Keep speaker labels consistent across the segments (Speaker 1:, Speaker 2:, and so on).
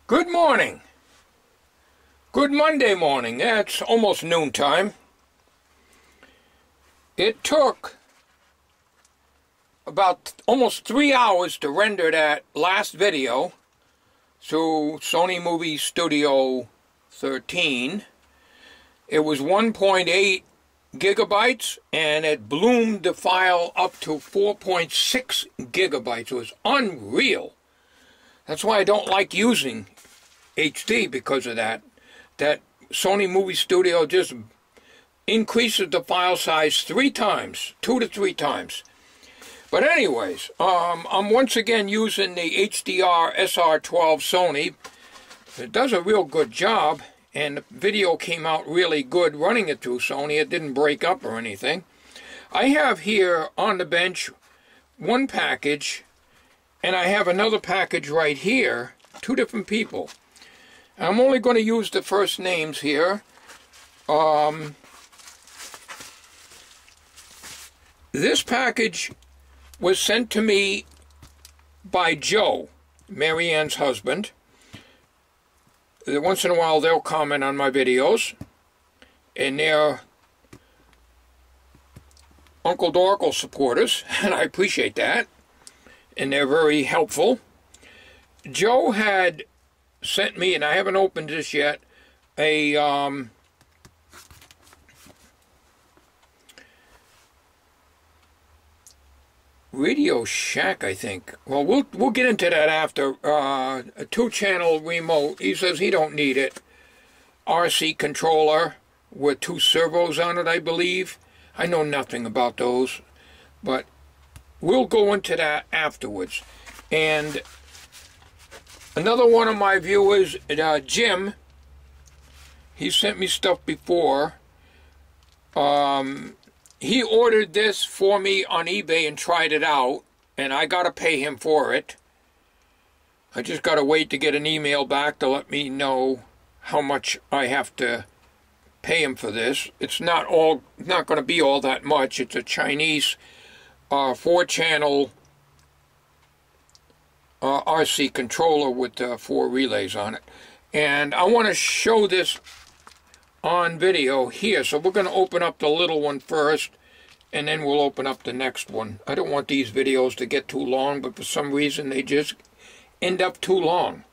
Speaker 1: Good morning. Good Monday morning. Yeah, it's almost noontime. It took about almost 3 hours to render that last video through Sony Movie Studio 13. It was 1.8 gigabytes and it bloomed the file up to 4.6 gigabytes. It was unreal. That's why I don't like using HD, because of that. That Sony Movie Studio just increases the file size 3 times, 2 to 3 times. But anyways, I'm once again using the HDR SR12 Sony. It does a real good job, and the video came out really good running it through Sony. It didn't break up or anything. I have here on the bench one package, and I have another package right here, 2 different people. I'm only going to use the first names here. This package was sent to me by Joe, Mary Ann's husband. Once in a while they'll comment on my videos, and they're Uncle Dorkle supporters, and I appreciate that, and they're very helpful. Joe had sent me, and I haven't opened this yet, a Radio Shack, I think. Well, we'll get into that after. A 2-channel remote. He says he don't need it. RC controller with 2 servos on it, I believe. I know nothing about those, but we'll go into that afterwards. And another one of my viewers, Jim, he sent me stuff before. He ordered this for me on eBay and tried it out, and I got to pay him for it. I just got to wait to get an email back to let me know how much I have to pay him for this. It's not going to be all that much. It's a Chinese 4-channel RC controller with 4 relays on it. And I want to show this on video here. So we're going to open up the little one first, and then we'll open up the next one. I don't want these videos to get too long, but for some reason they just end up too long.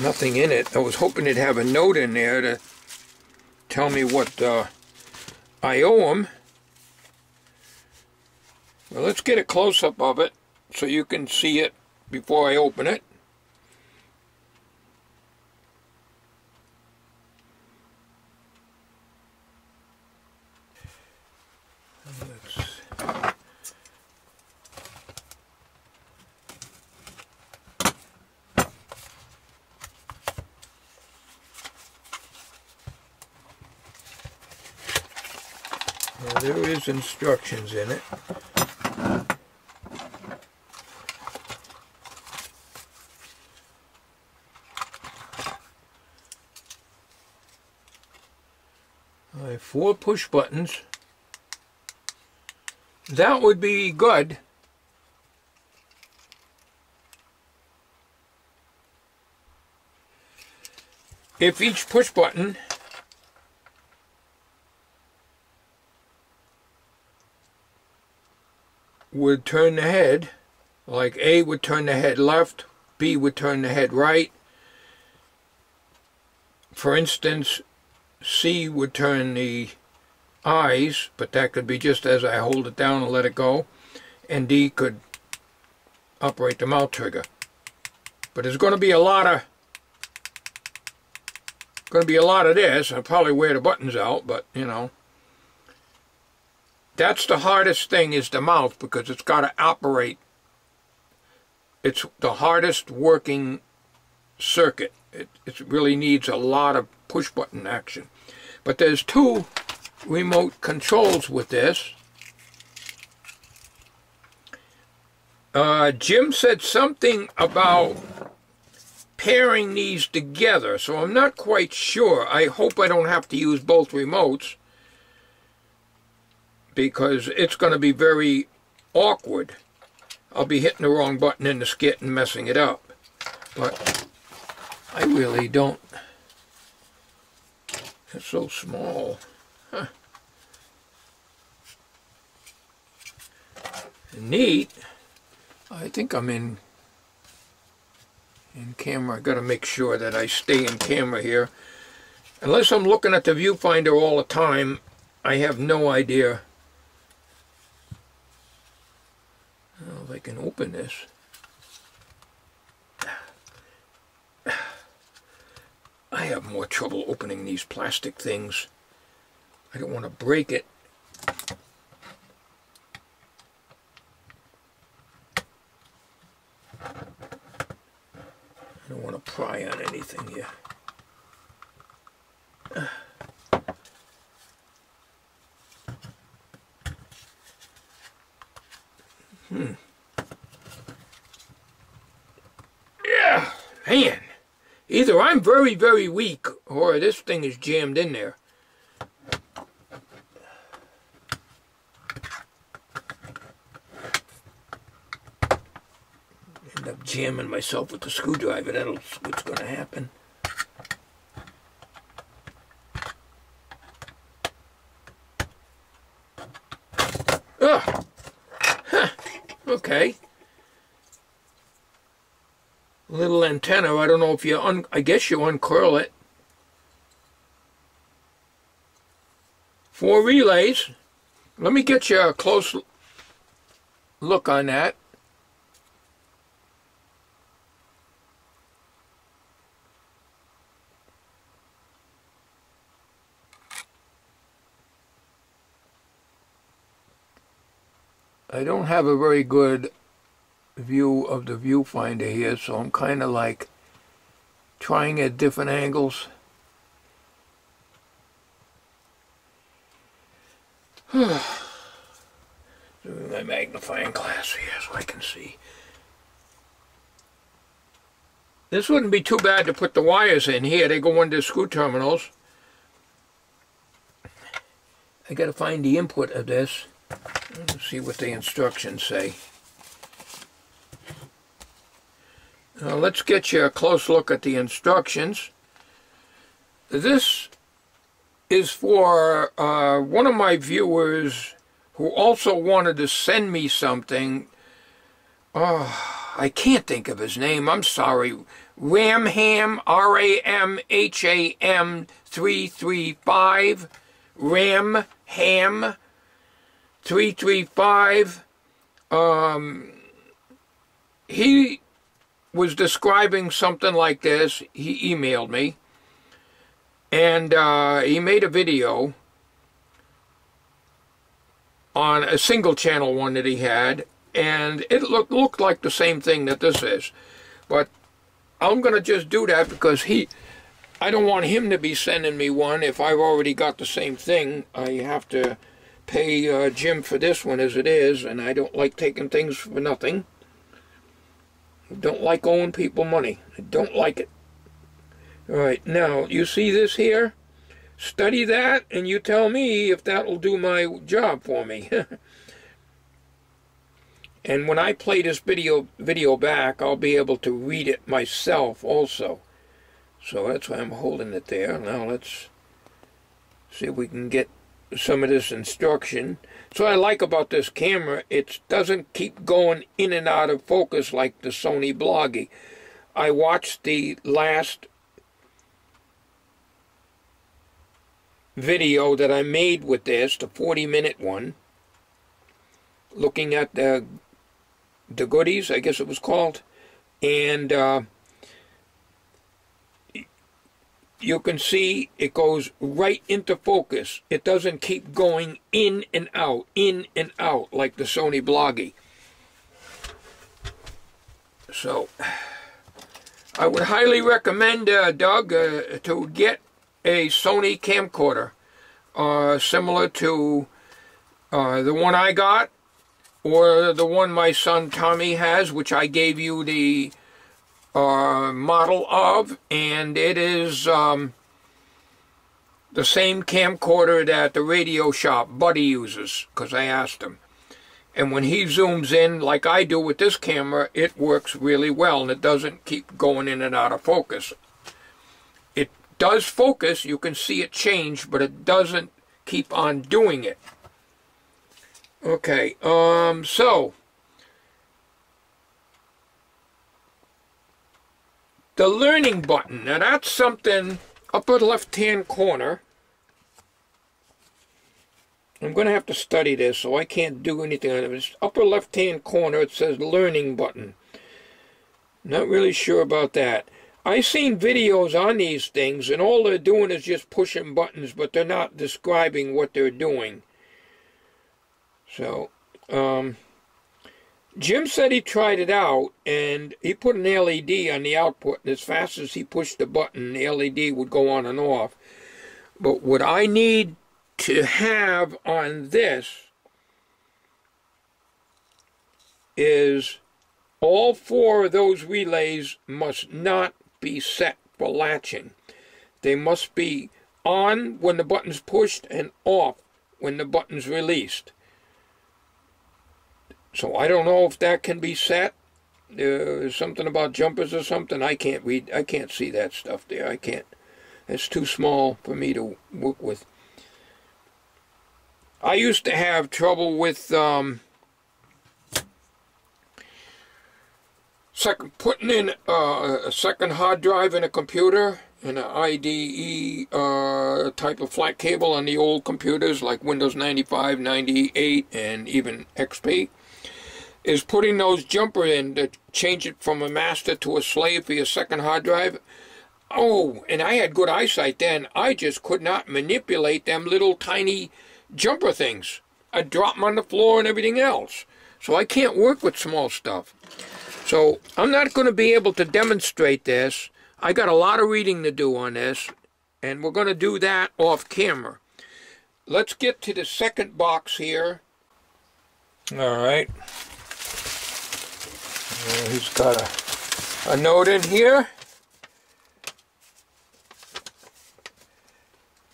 Speaker 1: Nothing in it. I was hoping it'd have a note in there to tell me what I owe him. Well, let's get a close-up of it so you can see it before I open it. Well, there is instructions in it. I have 4 push buttons. That would be good. If each push button would turn the head, like A would turn the head left, B would turn the head right. For instance, C would turn the eyes, but that could be just as I hold it down and let it go. And D could operate the mouth trigger. But there's going to be a lot of this. I'll probably wear the buttons out, but you know. That's the hardest thing, is the mouth, because it's got to operate. It's the hardest working circuit. It really needs a lot of push button action. But there's 2 remote controls with this. Jim said something about pairing these together, so I'm not quite sure. I hope I don't have to use both remotes, because it's going to be very awkward. I'll be hitting the wrong button in the skit and messing it up. But I really don't. It's so small. Huh. Neat. I think I'm in camera. I got to make sure that I stay in camera here. Unless I'm looking at the viewfinder all the time, I have no idea. Oh, if I can open this. I have more trouble opening these plastic things. I don't want to break it. I don't want to pry on anything here. Yeah, man. Either I'm very, very weak, or this thing is jammed in there. End up jamming myself with the screwdriver. That's what's going to happen. Oh, huh. Okay. Little antenna. I don't know if you I guess you uncurl it. 4 relays. Let me get you a close look on that. I don't have a very good view of the viewfinder here, so I'm kind of like trying at different angles. My magnifying glass here so I can see. This wouldn't be too bad to put the wires in here. They go into screw terminals. I got to find the input of this. Let's see what the instructions say. Let's get you a close look at the instructions. This is for one of my viewers who also wanted to send me something. I can't think of his name. I'm sorry. Ramham, R-A-M-H-A-M 335. Ramham 335. He was describing something like this. He emailed me, and he made a video on a single channel one that he had, and it looked like the same thing that this is. But I'm going to just do that because I don't want him to be sending me one if I've already got the same thing. I have to pay Jim for this one as it is, and I don't like taking things for nothing. I don't like owing people money. I don't like it. All right, now, you see this here? Study that, and you tell me if that will do my job for me. And when I play this video back, I'll be able to read it myself also. So that's why I'm holding it there. Now let's see if we can get some of this instruction. So what I like about this camera, it doesn't keep going in and out of focus like the Sony Bloggie. I watched the last video that I made with this, the 40-minute one, looking at the goodies, I guess it was called, and you can see it goes right into focus. It doesn't keep going in and out like the Sony Bloggie. So I would highly recommend, Doug, to get a Sony camcorder similar to the one I got, or the one my son Tommy has, which I gave you the model of, and it is the same camcorder that the Radio Shop Buddy uses, because I asked him. And when he zooms in, like I do with this camera, it works really well, and it doesn't keep going in and out of focus. It does focus, you can see it change, but it doesn't keep on doing it. Okay, so the learning button, now that's something upper left-hand corner. I'm going to have to study this, so I can't do anything on it. It's upper left-hand corner, it says learning button. Not really sure about that. I've seen videos on these things, and all they're doing is just pushing buttons, but they're not describing what they're doing. So, Jim said he tried it out, and he put an LED on the output, and as fast as he pushed the button, the LED would go on and off. But what I need to have on this is all 4 of those relays must not be set for latching. They must be on when the button's pushed and off when the button's released. So I don't know if that can be set. There's something about jumpers or something. I can't read. I can't see that stuff there. I can't. It's too small for me to work with. I used to have trouble with putting in a second hard drive in a computer, in an IDE type of flat cable on the old computers like Windows 95, 98, and even XP. Is putting those jumper in to change it from a master to a slave for your second hard drive. Oh, and I had good eyesight then. I just could not manipulate them little tiny jumper things. I'd drop them on the floor and everything else. So I can't work with small stuff. So I'm not going to be able to demonstrate this. I got a lot of reading to do on this, and we're going to do that off camera. Let's get to the second box here. All right. He's got a note in here.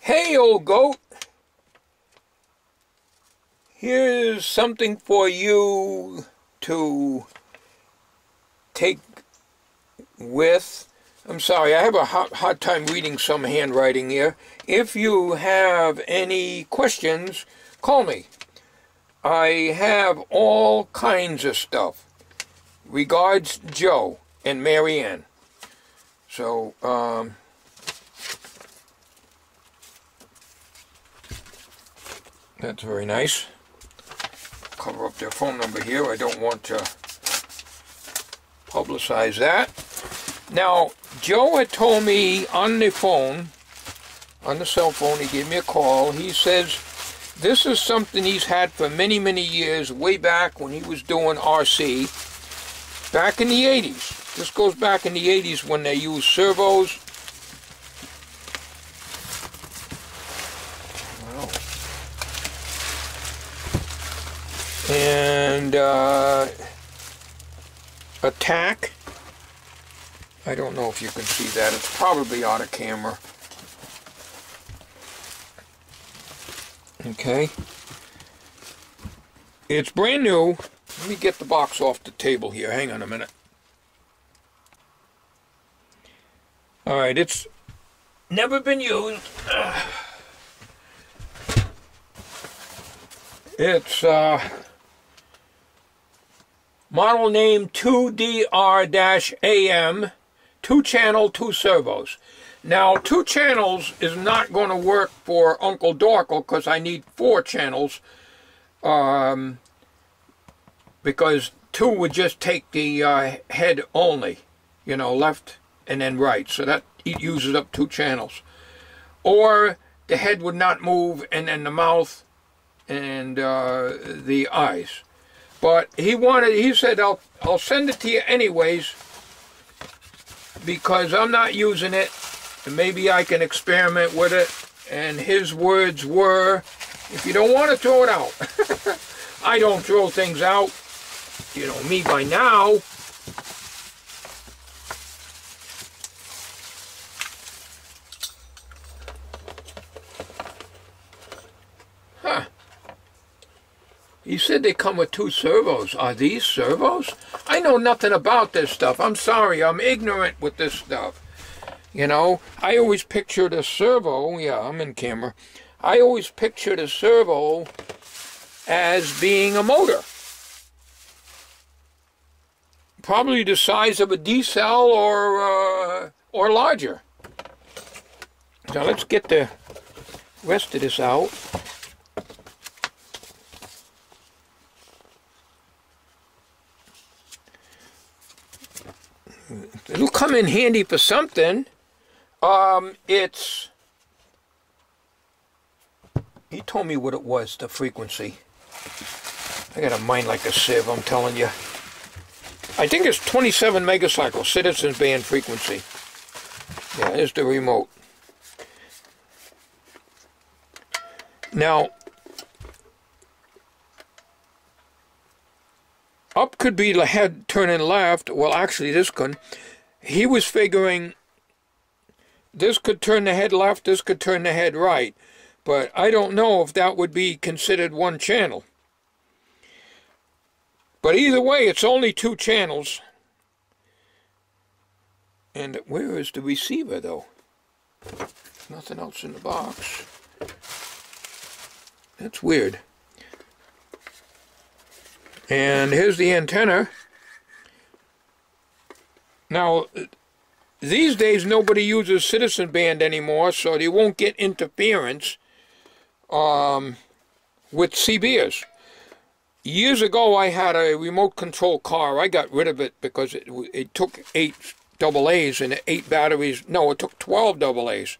Speaker 1: Hey, old goat. Here's something for you to take with. I'm sorry, I have a hard time reading some handwriting here. If you have any questions, call me. I have all kinds of stuff. Regards, Joe and Marianne. So, that's very nice. Cover up their phone number here. I don't want to publicize that. Now, Joe had told me on the phone, on the cell phone, he gave me a call. He says this is something he's had for many, many years, way back when he was doing RC, back in the 80s. This goes back in the 80s when they used servos. And attack. I don't know if you can see that. It's probably out of camera. Okay. It's brand new. Let me get the box off the table here. Hang on a minute. Alright, it's never been used. It's model name 2DR-AM, 2-channel, 2 servos. Now, 2 channels is not going to work for Uncle Dorkle because I need 4 channels. Because 2 would just take the head only, you know, left and then right. So that uses up 2 channels. Or the head would not move, and then the mouth and the eyes. But he said, I'll send it to you anyways, because I'm not using it, and maybe I can experiment with it. And his words were, if you don't want to throw it out. I don't throw things out. You know me by now. He said they come with 2 servos. Are these servos? I know nothing about this stuff. I'm sorry, I'm ignorant with this stuff. You know, I always pictured a servo, yeah, I'm in camera. I always pictured a servo as being a motor. Probably the size of a D-cell or larger. So let's get the rest of this out. It'll come in handy for something. He told me what it was, the frequency. I got a mind like a sieve, I'm telling you. I think it's 27 megacycles, citizens band frequency. Yeah, there's the remote. Now, up could be the head turning left. Well, actually, this couldn't. He was figuring this could turn the head left, this could turn the head right. But I don't know if that would be considered one channel. But either way, it's only 2 channels. And where is the receiver, though? Nothing else in the box. That's weird. And here's the antenna. Now, these days nobody uses citizen band anymore, so they won't get interference with CBs. Years ago, I had a remote control car. I got rid of it because it took 8 AA's and 8 batteries. No, it took 12 AA's.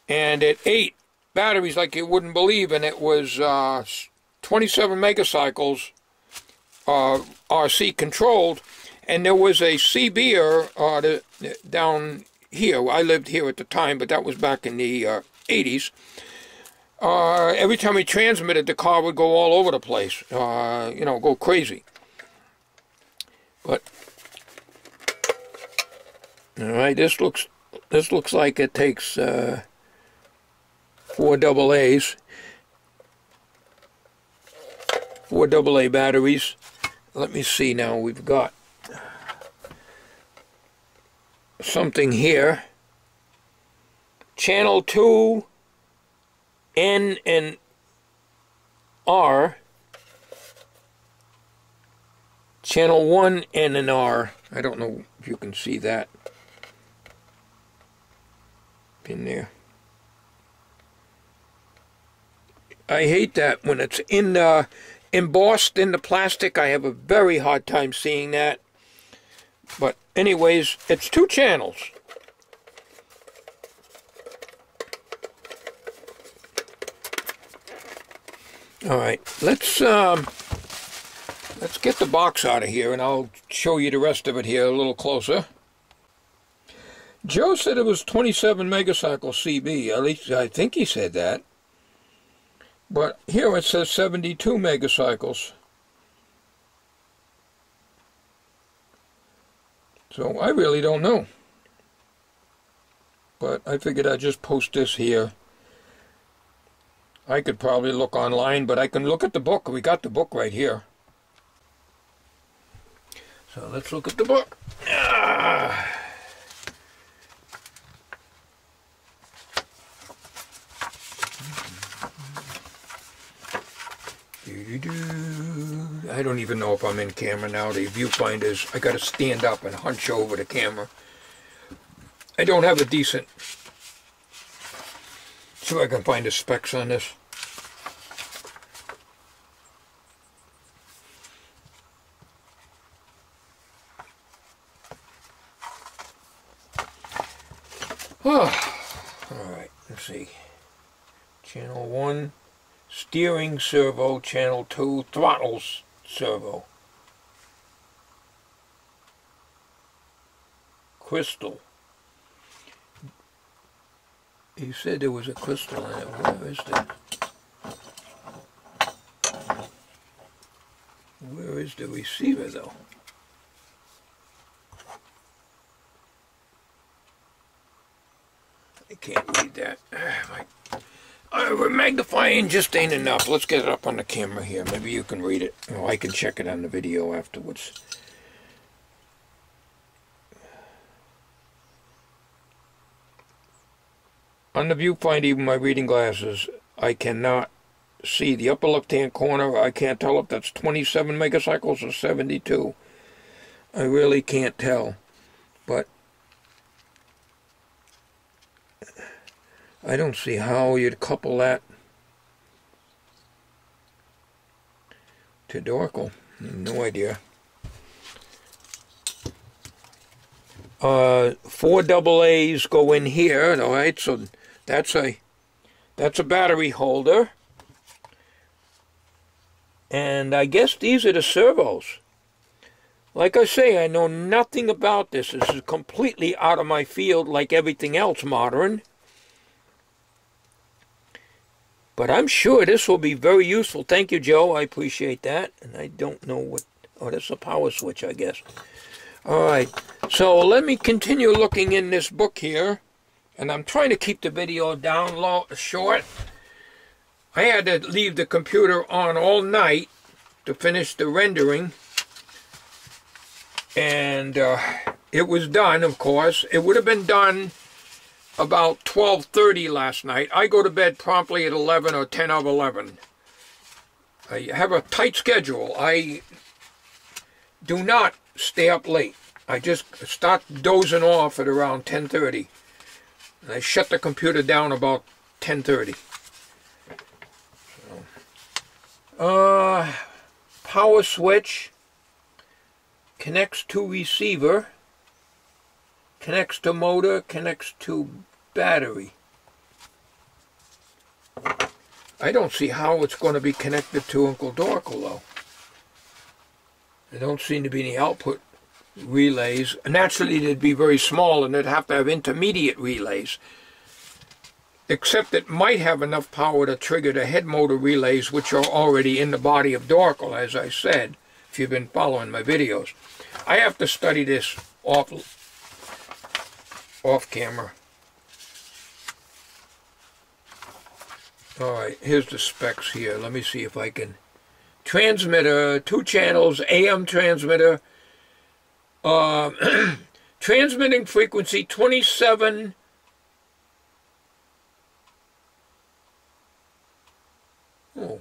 Speaker 1: And it 8 batteries like you wouldn't believe, and it was 27 megacycles RC controlled. And there was a CB'er down here. I lived here at the time, but that was back in the 80s. Every time we transmitted, the car would go all over the place, you know, go crazy. But all right, this looks like it takes 4 AA's, 4 AA batteries. Let me see now. We've got something here. Channel 2. N and R, channel 1 N and R. I don't know if you can see that in there. I hate that when it's embossed in the plastic. I have a very hard time seeing that. But anyways, it's 2 channels. All right, let's get the box out of here, and I'll show you the rest of it here a little closer. Joe said it was 27 megacycle CB. At least I think he said that. But here it says 72 megacycles. So I really don't know. But I figured I'd just post this here. I could probably look online, but I can look at the book. We got the book right here. So let's look at the book. I don't even know if I'm in camera now. The viewfinders, I got to stand up and hunch over the camera. I don't have a decent... See if I can find the specs on this. Oh, all right, let's see. Channel 1, steering servo. Channel 2, throttles servo. Crystal. You said there was a crystal in it. Where is that? Where is the receiver, though? I can't read that. Magnifying just ain't enough. Let's get it up on the camera here. Maybe you can read it. Or I can check it on the video afterwards. On the viewfinder, even my reading glasses, I cannot see the upper left-hand corner. I can't tell if that's 27 megacycles or 72. I really can't tell. But I don't see how you'd couple that to Dorkel. No idea. 4 AA's go in here, all right, so that's a battery holder. And I guess these are the servos. Like I say, I know nothing about this. This is completely out of my field, like everything else modern. But I'm sure this will be very useful. Thank you, Joe. I appreciate that. And I don't know what... Oh, that's a power switch, I guess. All right. So let me continue looking in this book here. And I'm trying to keep the video down low, short. I had to leave the computer on all night to finish the rendering. And it was done, of course. It would have been done about 12:30 last night. I go to bed promptly at 11 or 10 of 11. I have a tight schedule. I do not stay up late. I just start dozing off at around 10:30. And I shut the computer down about 10:30. So, power switch connects to receiver, connects to motor, connects to battery. I don't see how it's going to be connected to Uncle Dorkel, though. There don't seem to be any output relays. Naturally, they'd be very small, and they'd have to have intermediate relays. Except it might have enough power to trigger the head motor relays, which are already in the body of Dorkel, as I said, if you've been following my videos. I have to study this off camera. Alright, here's the specs here. Let me see if I can... Transmitter, 2 channels, AM transmitter. Transmitting frequency 27... Oh,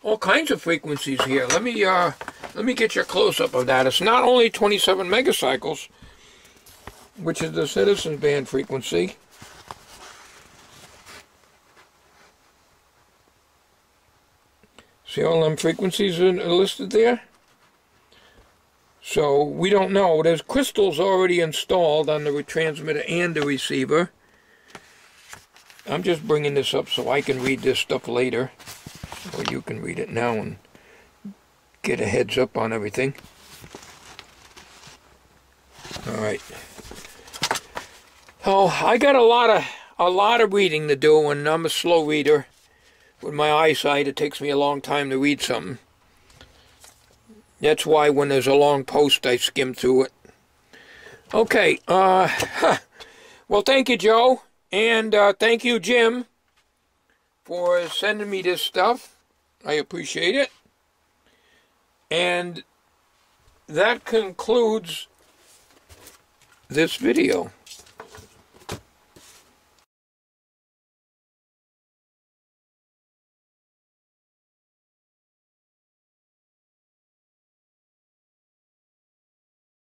Speaker 1: all kinds of frequencies here. Let me get you a close-up of that. It's not only 27 megacycles, which is the citizen band frequency. See all them frequencies are listed there? So we don't know. There's crystals already installed on the retransmitter and the receiver. I'm just bringing this up so I can read this stuff later. Or you can read it now and get a heads up on everything. Alright. Oh, I got a lot of reading to do, and I'm a slow reader. With my eyesight, it takes me a long time to read something. That's why when there's a long post, I skim through it. Okay, well, thank you, Joe. And thank you, Jim, for sending me this stuff. I appreciate it. And that concludes this video.